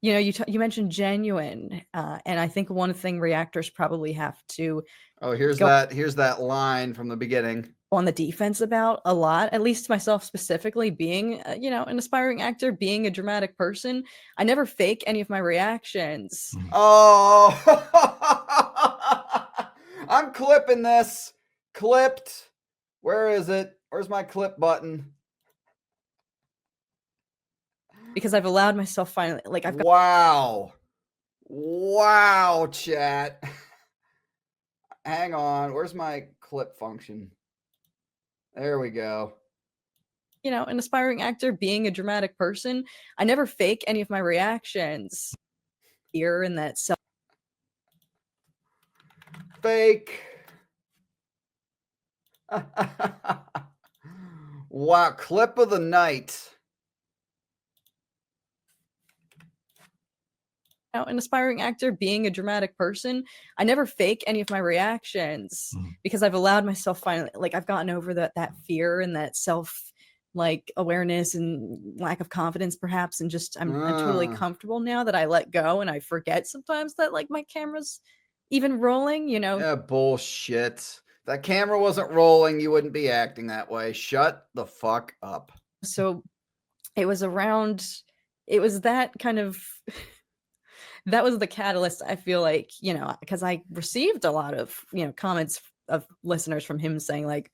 You know, you mentioned genuine, and I think one thing reactors probably have to Oh, here's go that line from the beginning. on the defense about a lot, at least myself specifically, being, an aspiring actor, being a dramatic person. I never fake any of my reactions. Oh, I'm clipping this. Clipped. Where is it? Where's my clip button? Because I've allowed myself finally, like I've got. Wow. Wow, chat. Hang on. Where's my clip function? There we go. An aspiring actor, being a dramatic person. I never fake any of my reactions. Here and that self. Fake. Wow, clip of the night. An aspiring actor, being a dramatic person. I never fake any of my reactions because I've allowed myself finally, like I've gotten over that fear and that self awareness and lack of confidence perhaps, and just I'm totally comfortable now that I let go, and I forget sometimes that like my camera's even rolling. Yeah, bullshit. That camera wasn't rolling, you wouldn't be acting that way. Shut the fuck up. So it was that kind of that was the catalyst. I feel like, because I received a lot of, comments of listeners from him saying like,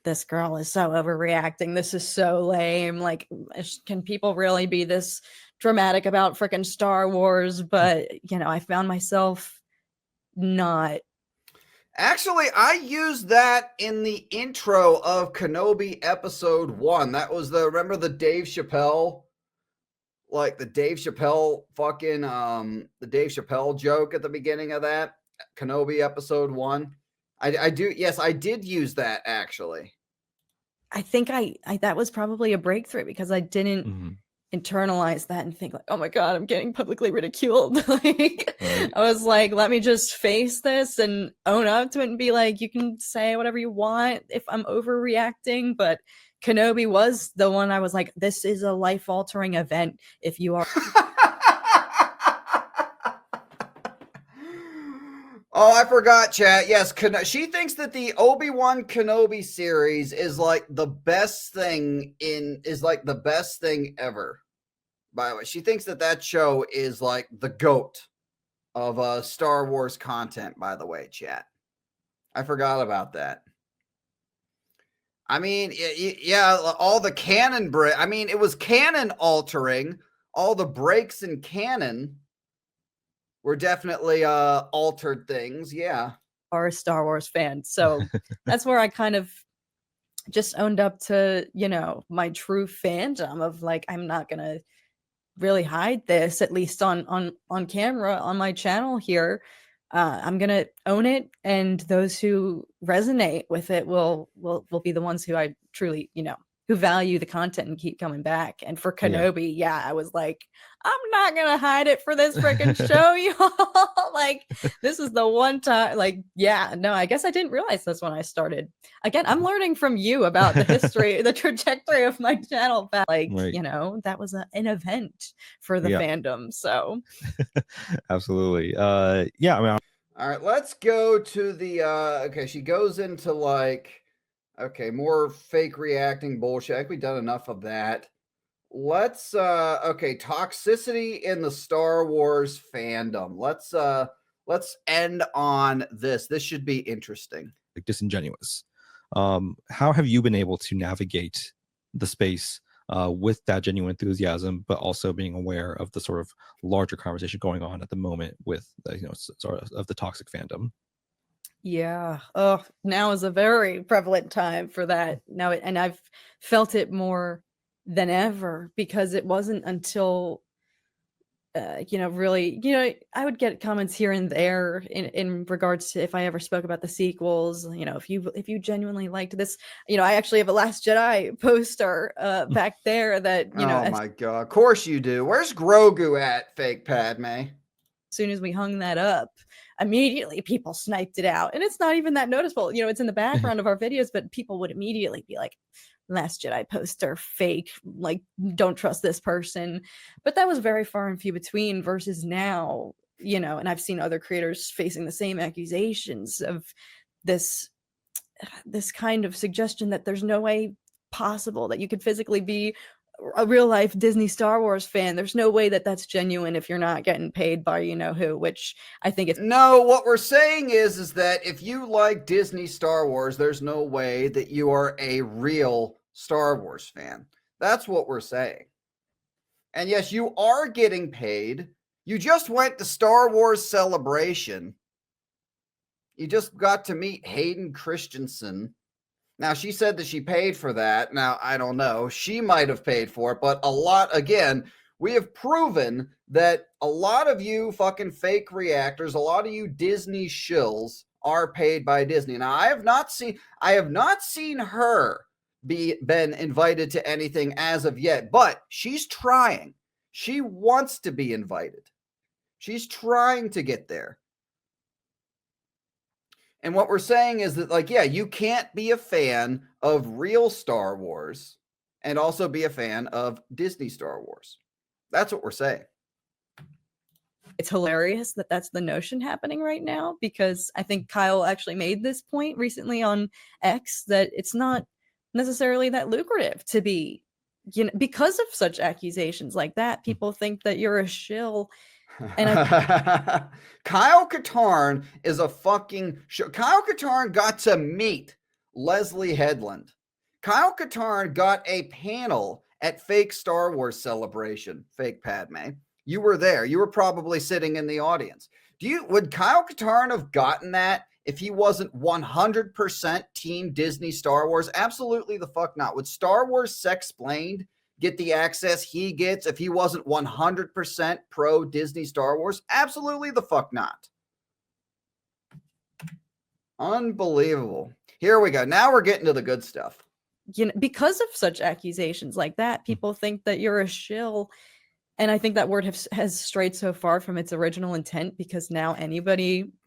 this girl is so overreacting. This is so lame. Like, can people really be this dramatic about freaking Star Wars? But, I found myself not. Actually, I used that in the intro of Kenobi episode 1. That was remember the Dave Chappelle, like the Dave Chappelle the Dave Chappelle joke at the beginning of that Kenobi episode 1. I did use that actually. I think that was probably a breakthrough because I didn't internalize that and think like, oh my God, I'm getting publicly ridiculed. Like, right. I was like, let me just face this and own up to it and be like, you can say whatever you want if I'm overreacting. But Kenobi was the one I was like, this is a life-altering event if you are. Oh, I forgot, chat. Yes, she thinks that the Obi-Wan Kenobi series is like the best thing ever. By the way, she thinks that show is like the GOAT of Star Wars content, by the way, chat. I forgot about that. I mean, yeah, all the canon break. I mean, it was canon altering. All the breaks in canon were definitely altered things. Yeah. Are a Star Wars fan. So that's where I kind of just owned up to, my true fandom of like, I'm not going to really hide this, at least on camera on my channel here. I'm gonna own it, and those who resonate with it will be the ones who I truly, who value the content and keep coming back. And for Kenobi, yeah, I was like, I'm not gonna hide it for this freaking show, y'all. Like, this is the one time. Like, yeah, no, I guess I didn't realize this when I started. Again, I'm learning from you about the history, the trajectory of my channel. But like, right. That was an event for the fandom. So, absolutely. Yeah, I mean. All right, let's go to the okay, she goes into like more fake reacting bullshit. I think we've done enough of that. Let's okay, toxicity in the Star Wars fandom. Let's end on this. This should be interesting. Like disingenuous. How have you been able to navigate the space with that genuine enthusiasm, but also being aware of the sort of larger conversation going on at the moment with, sort of the toxic fandom? Yeah. Oh, now is a very prevalent time for that. Now, and I've felt it more than ever because it wasn't until really, I would get comments here and there in regards to if I ever spoke about the sequels, if you genuinely liked this, I actually have a Last Jedi poster back there that, oh my God, of course you do. Where's Grogu at, fake Padme? As soon as we hung that up, immediately people sniped it out, and it's not even that noticeable. It's in the background of our videos, but people would immediately be like, Last Jedi poster fake, like don't trust this person. But that was very far and few between versus now, and I've seen other creators facing the same accusations of this kind of suggestion that there's no way possible that you could physically be a real life Disney Star Wars fan. There's no way that that's genuine if you're not getting paid by who, which I think it's no. What we're saying is that if you like Disney Star Wars, there's no way that you are a real Star Wars fan. That's what we're saying. And yes, you are getting paid. You just went to Star Wars Celebration. You just got to meet Hayden Christensen. Now, she said that she paid for that. Now, I don't know. She might have paid for it, but again, we have proven that a lot of you fucking fake reactors, a lot of you Disney shills are paid by Disney. Now, I have not seen her been invited to anything as of yet, but she's trying. She wants to be invited. She's trying to get there. And what we're saying is that, you can't be a fan of real Star Wars and also be a fan of Disney Star Wars. That's what we're saying. It's hilarious that that's the notion happening right now, because I think Kyle actually made this point recently on X that it's not necessarily that lucrative to be, because of such accusations like that. People think that you're a shill. And Kyle Katarn is a fucking show. Kyle Katarn got to meet Leslie Headland. Kyle Katarn got a panel at fake Star Wars Celebration, fake Padme. You were there. You were probably sitting in the audience. Would Kyle Katarn have gotten that if he wasn't 100% team Disney Star Wars? Absolutely the fuck not. Would Star Wars Sexplained get the access he gets if he wasn't 100% pro Disney Star Wars? Absolutely the fuck not. Unbelievable. Here we go. Now we're getting to the good stuff. Because of such accusations like that, people think that you're a shill. And I think that word has strayed so far from its original intent, because now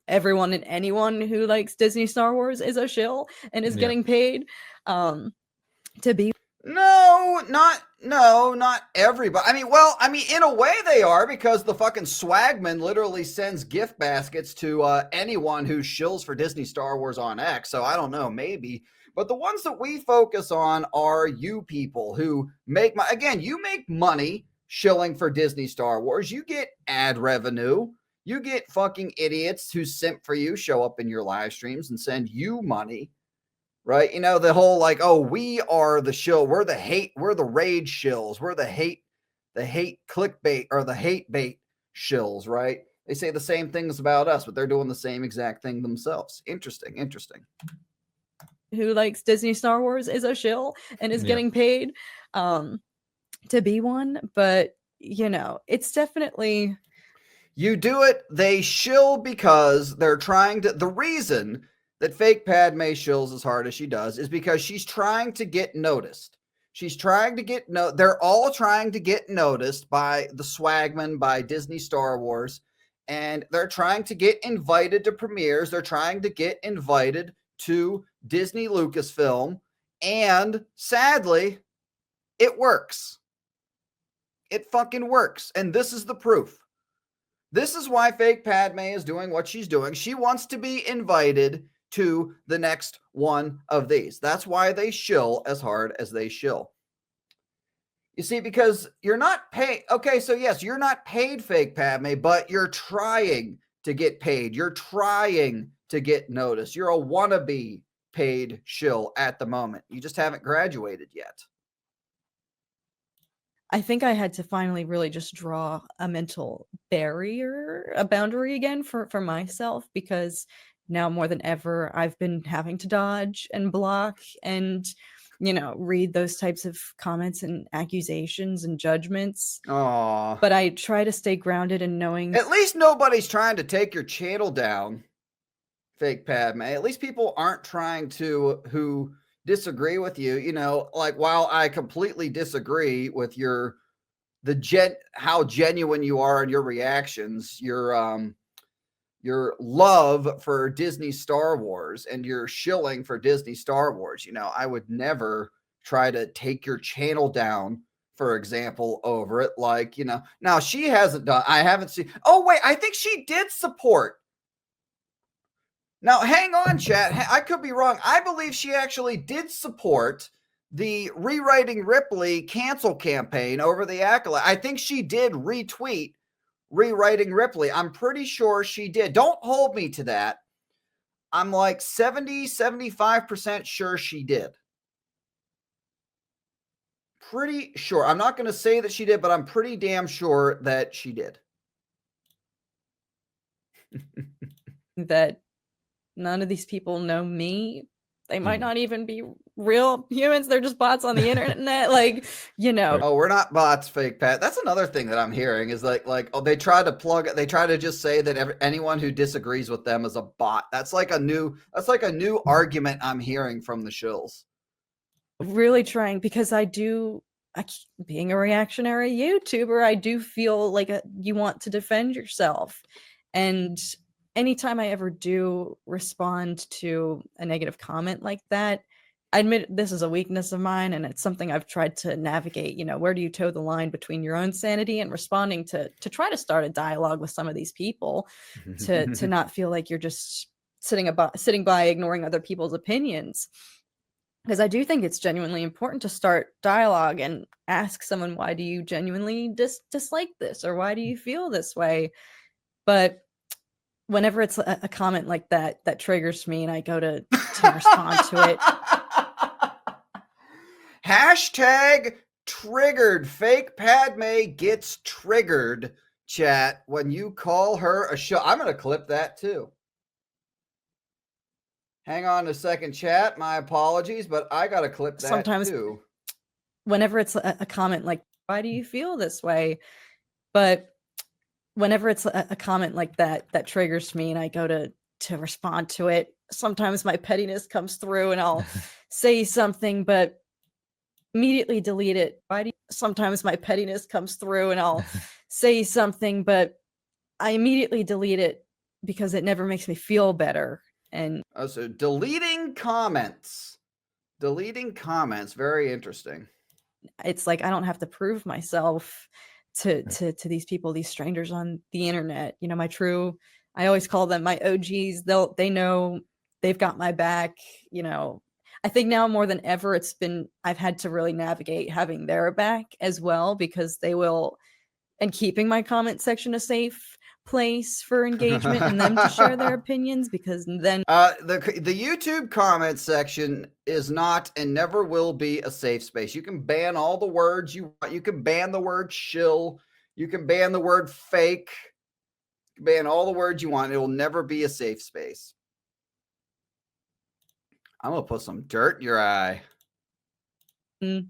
everyone and anyone who likes Disney Star Wars is a shill and is getting paid to be. No, not everybody. In a way they are, because the fucking swagman literally sends gift baskets to anyone who shills for Disney Star Wars on X. So I don't know, maybe. But the ones that we focus on are you people who make you make money shilling for Disney Star Wars. You get ad revenue. You get fucking idiots who simp for you, show up in your live streams and send you money. Right? The whole we are the shill. We're the hate. We're the rage shills. We're the hate clickbait or the hate bait shills, right? They say the same things about us, but they're doing the same exact thing themselves. Interesting. Who likes Disney Star Wars is a shill and is getting paid to be one. But, it's definitely. You do it. They shill because they're trying to. The reason that fake Padme shills as hard as she does is because she's trying to get noticed. She's trying to get they're all trying to get noticed by the swagman, by Disney Star Wars, and they're trying to get invited to premieres. They're trying to get invited to Disney Lucasfilm, and sadly, it works. It fucking works, and this is the proof. This is why fake Padme is doing what she's doing. She wants to be invited to the next one of these. That's why they shill as hard as they shill. You see, because you're not paid. Okay, so yes, you're not paid, fake Padme, but you're trying to get paid. You're trying to get noticed. You're a wannabe paid shill at the moment. You just haven't graduated yet. I think I had to finally really just draw a mental barrier, a boundary again for myself, because now more than ever, I've been having to dodge and block and, read those types of comments and accusations and judgments. Aww. But I try to stay grounded in knowing. At least nobody's trying to take your channel down, fake Padme. At least people aren't trying to, who disagree with you. While I completely disagree with how genuine you are in your reactions, your love for Disney Star Wars and your shilling for Disney Star Wars. I would never try to take your channel down, for example, over it. Like, you know, now she hasn't done, I haven't seen, oh wait, I think she did support. Now, hang on, chat. I could be wrong. I believe she actually did support the Rewriting Ripley cancel campaign over the Acolyte. I think she did retweet Rewriting Ripley. I'm pretty sure she did. Don't hold me to that. I'm like 75% sure she did. Pretty sure. I'm not going to say that she did, but I'm pretty damn sure that she did. That none of these people know me. They might not even be real humans. They're just bots on the internet. Like, you know. Oh, we're not bots, fake Pat. That's another thing that I'm hearing is like, oh, they try to just say that anyone who disagrees with them is a bot. That's like a new argument I'm hearing from the shills. Really trying, because being a reactionary YouTuber, I do feel like you want to defend yourself. And anytime I ever do respond to a negative comment like that, I admit this is a weakness of mine, and it's something I've tried to navigate. You know, where do you toe the line between your own sanity and responding to try to start a dialogue with some of these people, to not feel like you're just sitting by ignoring other people's opinions. Because I do think it's genuinely important to start dialogue and ask someone, why do you genuinely dislike this, or why do you feel this way? But whenever it's a comment like that triggers me, and I go to respond to it. Hashtag triggered. Fake Padme gets triggered, chat, when you call her a show. I'm going to clip that too. Hang on a second, chat. My apologies, but I got to clip that sometimes too. Whenever it's a comment like, why do you feel this way? But whenever it's a comment like that triggers me, and I go to respond to it, sometimes my pettiness comes through and I'll say something, but immediately delete it. Sometimes my pettiness comes through and I'll say something, but I immediately delete it because it never makes me feel better. And so deleting comments, very interesting. It's like I don't have to prove myself to these people, these strangers on the internet. You know, I always call them my OGs. They know they've got my back. You know, I think now more than ever, I've had to really navigate having their back as well, because they will, and keeping my comment section a safe place for engagement and them to share their opinions, because then the YouTube comment section is not and never will be a safe space. You can ban all the words you want. You can ban the word shill. You can ban the word fake. You can ban all the words you want. It will never be a safe space. I'm gonna put some dirt in your eye. You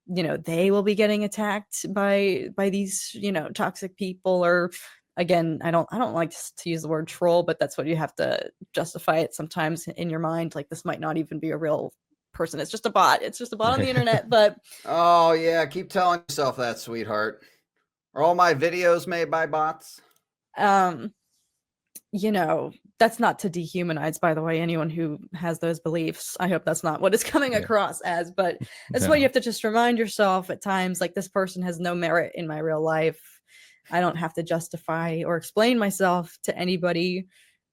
know, they will be getting attacked by these, you know, toxic people. Or again, I don't like to use the word troll, but that's what you have to justify it sometimes in your mind. Like, this might not even be a real person. It's just a bot. It's just a bot on the internet. But oh yeah, keep telling yourself that, sweetheart. Are all my videos made by bots? You know, that's not to dehumanize, by the way, anyone who has those beliefs. I hope that's not what it's coming across as, but that's what you have to just remind yourself at times. Like, this person has no merit in my real life. I don't have to justify or explain myself to anybody.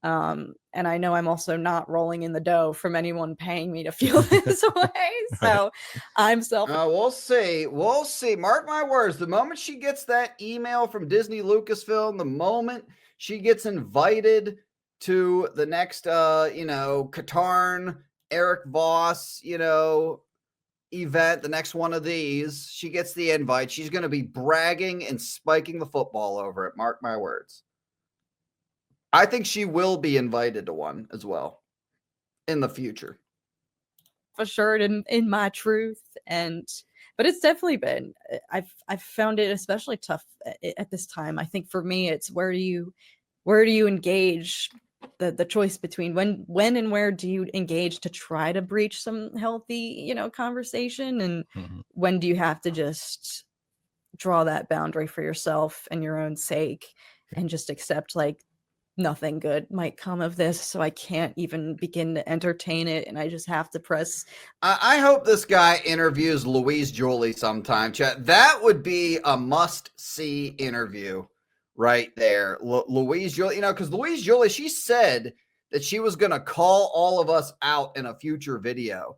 And I know I'm also not rolling in the dough from anyone paying me to feel this way. So I'm we'll see. We'll see. Mark my words. The moment she gets that email from Disney Lucasfilm, the moment she gets invited to the next, Katarn, Eric Voss, event, the next one of these, she gets the invite. She's going to be bragging and spiking the football over it. Mark my words. I think she will be invited to one as well in the future. For sure, in my truth. But it's definitely been, I've found it especially tough at this time. I think for me, it's where do you engage, the choice between when and where do you engage to try to breach some healthy, conversation, and when do you have to just draw that boundary for yourself and your own sake and just accept, like, nothing good might come of this, so I can't even begin to entertain it, and I just have to press. I hope this guy interviews Louise Julie sometime, chat. That would be a must-see interview right there. Louise Julie, because Louise Julie, she said that she was going to call all of us out in a future video.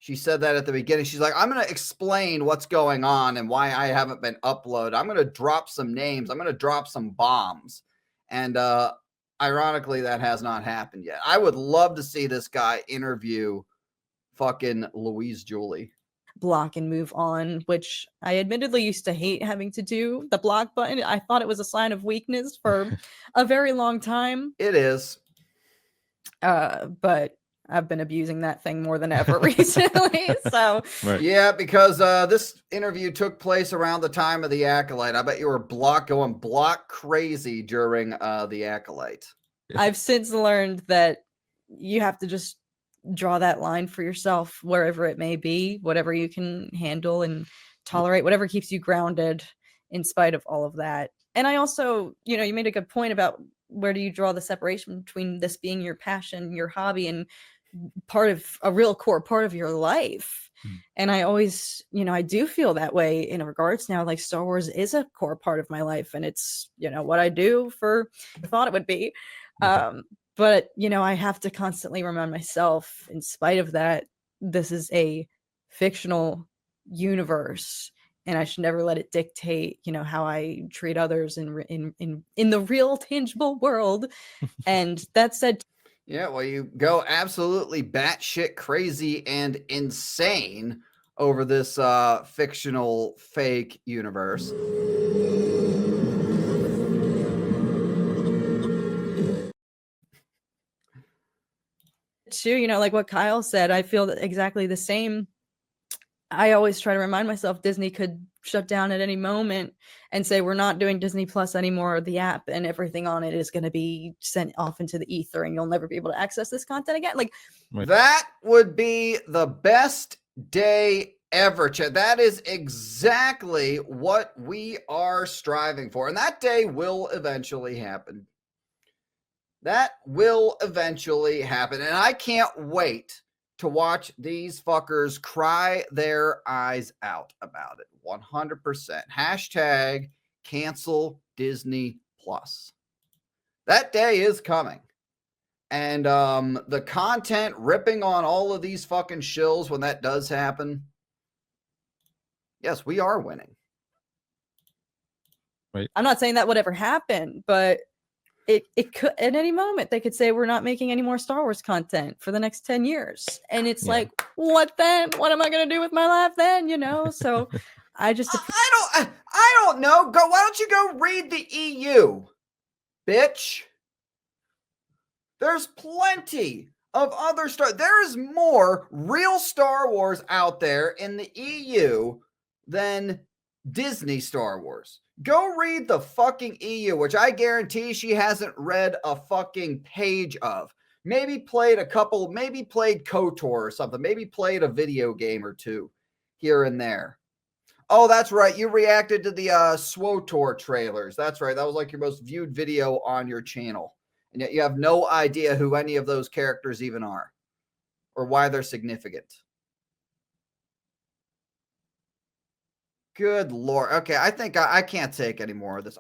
She said that at the beginning. She's like, I'm going to explain what's going on and why I haven't been uploaded. I'm going to drop some names. I'm going to drop some bombs. And ironically, that has not happened yet. I would love to see this guy interview fucking Louise Julie. Block and move on, which I admittedly used to hate having to do. The block button, I thought it was a sign of weakness for a very long time. It is. But I've been abusing that thing more than ever recently. So Right. Yeah, because this interview took place around the time of the Acolyte. I bet you were going block crazy during the Acolyte. I've since learned that you have to just draw that line for yourself, wherever it may be, whatever you can handle and tolerate, whatever keeps you grounded in spite of all of that. And I also, you made a good point about where do you draw the separation between this being your passion, your hobby, and part of a real core part of your life. And I always, I do feel that way in regards now. Like Star Wars is a core part of my life, and it's, what I do for I thought it would be. But, I have to constantly remind myself, in spite of that, this is a fictional universe, and I should never let it dictate, how I treat others in the real tangible world. And that said, yeah, well, you go absolutely batshit crazy and insane over this fictional fake universe. too, like what Kyle said, I feel that exactly the same. I always try to remind myself Disney could shut down at any moment and say, we're not doing Disney Plus anymore, the app, and everything on it is going to be sent off into the ether and you'll never be able to access this content again. Like, that would be the best day ever, Chad. That is exactly what we are striving for. And that day will eventually happen. That will eventually happen. And I can't wait to watch these fuckers cry their eyes out about it. 100%. Hashtag cancel Disney Plus. That day is coming. And the content ripping on all of these fucking shills when that does happen. Yes, we are winning. Right. I'm not saying that would ever happen, but it could at any moment. They could say we're not making any more Star Wars content for the next 10 years. And it's like, what then? What am I going to do with my life then? So I just I don't know. Why don't you go read the EU, bitch? There's plenty of other there is more real Star Wars out there in the EU than Disney Star Wars. Go read the fucking EU, which I guarantee she hasn't read a fucking page of. Maybe played played KOTOR or something. Maybe played a video game or two here and there. Oh, that's right. You reacted to the SWOTOR trailers. That's right. That was like your most viewed video on your channel. And yet you have no idea who any of those characters even are or why they're significant. Good Lord. Okay, I think I can't take any more of this.